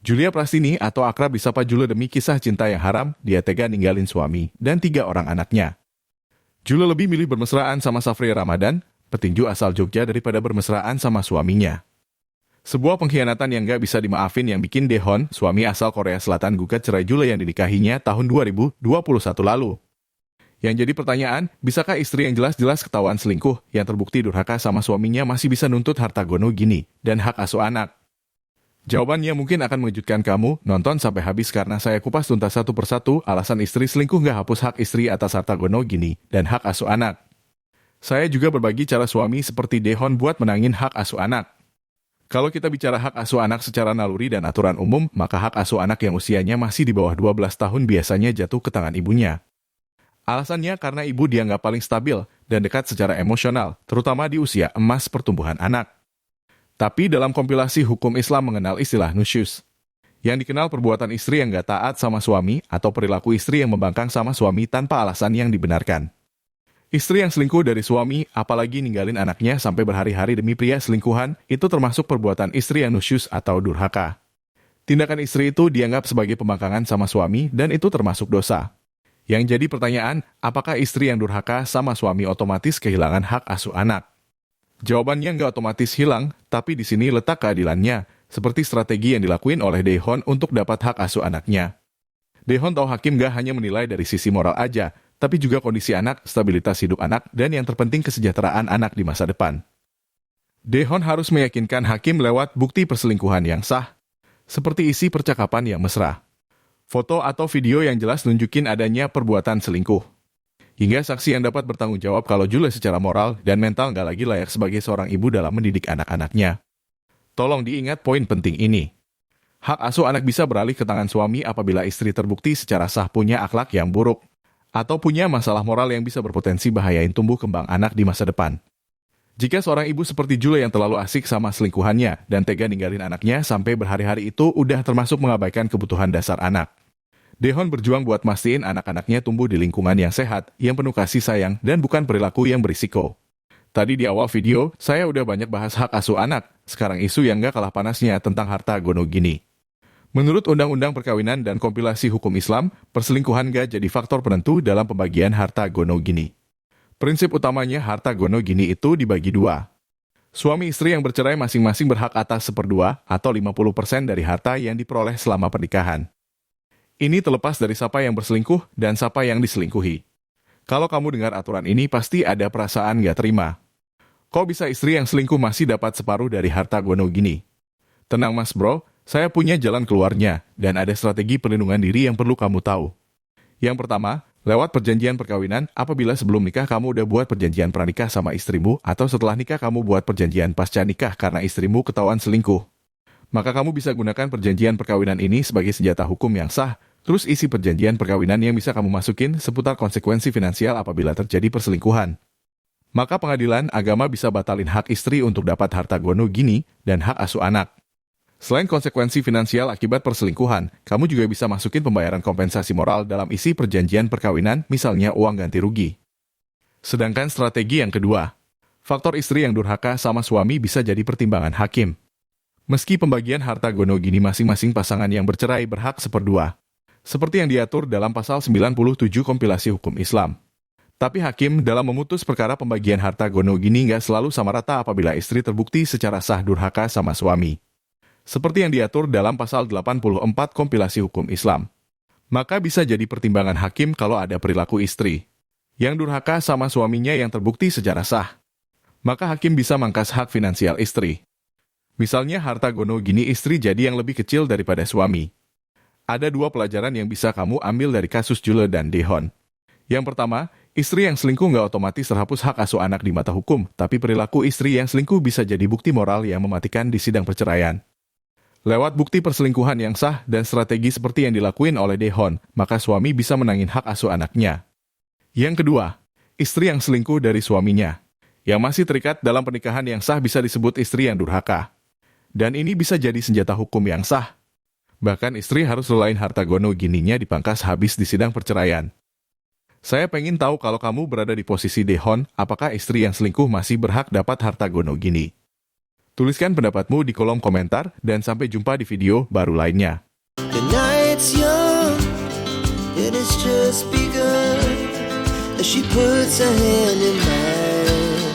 Julia Prastini atau akrab disapa Jule demi kisah cinta yang haram, dia tega ninggalin suami dan 3 orang anaknya. Jule lebih milih bermesraan sama Safri Ramadan, petinju asal Jogja daripada bermesraan sama suaminya. Sebuah pengkhianatan yang gak bisa dimaafin yang bikin Daehon, suami asal Korea Selatan gugat cerai Jule yang dinikahinya tahun 2021 lalu. Yang jadi pertanyaan, bisakah istri yang jelas-jelas ketahuan selingkuh, yang terbukti durhaka sama suaminya masih bisa nuntut harta gono gini dan hak asuh anak? Jawabannya mungkin akan mengejutkan kamu, nonton sampai habis karena saya kupas tuntas satu persatu alasan istri selingkuh gak hapus hak istri atas harta gono gini dan hak asuh anak. Saya juga berbagi cara suami seperti Daehon buat menangin hak asuh anak. Kalau kita bicara hak asuh anak secara naluri dan aturan umum, maka hak asuh anak yang usianya masih di bawah 12 tahun biasanya jatuh ke tangan ibunya. Alasannya karena ibu dianggap paling stabil dan dekat secara emosional, terutama di usia emas pertumbuhan anak. Tapi dalam kompilasi hukum Islam mengenal istilah nusyus, yang dikenal perbuatan istri yang gak taat sama suami atau perilaku istri yang membangkang sama suami tanpa alasan yang dibenarkan. Istri yang selingkuh dari suami, apalagi ninggalin anaknya sampai berhari-hari demi pria selingkuhan, itu termasuk perbuatan istri yang nusyus atau durhaka. Tindakan istri itu dianggap sebagai pembangkangan sama suami dan itu termasuk dosa. Yang jadi pertanyaan, apakah istri yang durhaka sama suami otomatis kehilangan hak asuh anak? Jawabannya nggak otomatis hilang, tapi di sini letak keadilannya, seperti strategi yang dilakuin oleh Daehon untuk dapat hak asuh anaknya. Daehon tahu hakim nggak hanya menilai dari sisi moral aja, tapi juga kondisi anak, stabilitas hidup anak, dan yang terpenting kesejahteraan anak di masa depan. Daehon harus meyakinkan hakim lewat bukti perselingkuhan yang sah, seperti isi percakapan yang mesra, foto atau video yang jelas nunjukin adanya perbuatan selingkuh, hingga saksi yang dapat bertanggung jawab kalau Jule secara moral dan mental nggak lagi layak sebagai seorang ibu dalam mendidik anak-anaknya. Tolong diingat poin penting ini. Hak asuh anak bisa beralih ke tangan suami apabila istri terbukti secara sah punya akhlak yang buruk, atau punya masalah moral yang bisa berpotensi bahayain tumbuh kembang anak di masa depan. Jika seorang ibu seperti Jule yang terlalu asik sama selingkuhannya dan tega ninggalin anaknya sampai berhari-hari itu udah termasuk mengabaikan kebutuhan dasar anak. Daehon berjuang buat mastiin anak-anaknya tumbuh di lingkungan yang sehat, yang penuh kasih sayang, dan bukan perilaku yang berisiko. Tadi di awal video, saya udah banyak bahas hak asuh anak, sekarang isu yang gak kalah panasnya tentang harta gono gini. Menurut Undang-Undang Perkawinan dan Kompilasi Hukum Islam, perselingkuhan gak jadi faktor penentu dalam pembagian harta gono gini. Prinsip utamanya harta gono gini itu dibagi 2. Suami istri yang bercerai masing-masing berhak atas 1/2 atau 50% dari harta yang diperoleh selama pernikahan. Ini terlepas dari siapa yang berselingkuh dan siapa yang diselingkuhi. Kalau kamu dengar aturan ini pasti ada perasaan gak terima. Kok bisa istri yang selingkuh masih dapat separuh dari harta gono gini? Tenang mas bro, saya punya jalan keluarnya dan ada strategi perlindungan diri yang perlu kamu tahu. Yang pertama, lewat perjanjian perkawinan apabila sebelum nikah kamu udah buat perjanjian pranikah sama istrimu atau setelah nikah kamu buat perjanjian pasca nikah karena istrimu ketahuan selingkuh. Maka kamu bisa gunakan perjanjian perkawinan ini sebagai senjata hukum yang sah. Terus isi perjanjian perkawinan yang bisa kamu masukin seputar konsekuensi finansial apabila terjadi perselingkuhan. Maka pengadilan agama bisa batalin hak istri untuk dapat harta gono gini dan hak asuh anak. Selain konsekuensi finansial akibat perselingkuhan, kamu juga bisa masukin pembayaran kompensasi moral dalam isi perjanjian perkawinan, misalnya uang ganti rugi. Sedangkan strategi yang kedua, faktor istri yang durhaka sama suami bisa jadi pertimbangan hakim. Meski pembagian harta gono gini masing-masing pasangan yang bercerai berhak 1/2. Seperti yang diatur dalam pasal 97 Kompilasi Hukum Islam. Tapi hakim dalam memutus perkara pembagian harta gono gini nggak selalu sama rata apabila istri terbukti secara sah durhaka sama suami. Seperti yang diatur dalam pasal 84 Kompilasi Hukum Islam. Maka bisa jadi pertimbangan hakim kalau ada perilaku istri yang durhaka sama suaminya yang terbukti secara sah. Maka hakim bisa mangkas hak finansial istri. Misalnya harta gono gini istri jadi yang lebih kecil daripada suami. Ada 2 pelajaran yang bisa kamu ambil dari kasus Jule dan Daehon. Yang pertama, istri yang selingkuh nggak otomatis terhapus hak asuh anak di mata hukum, tapi perilaku istri yang selingkuh bisa jadi bukti moral yang mematikan di sidang perceraian. Lewat bukti perselingkuhan yang sah dan strategi seperti yang dilakuin oleh Daehon, maka suami bisa menangin hak asuh anaknya. Yang kedua, istri yang selingkuh dari suaminya, yang masih terikat dalam pernikahan yang sah bisa disebut istri yang durhaka. Dan ini bisa jadi senjata hukum yang sah. Bahkan istri harus relain harta gono gininya dipangkas habis di sidang perceraian. Saya pengen tahu kalau kamu berada di posisi Daehon, apakah istri yang selingkuh masih berhak dapat harta gono gini? Tuliskan pendapatmu di kolom komentar dan sampai jumpa di video baru lainnya. The night's young, it has just begun as she puts her hand in mine.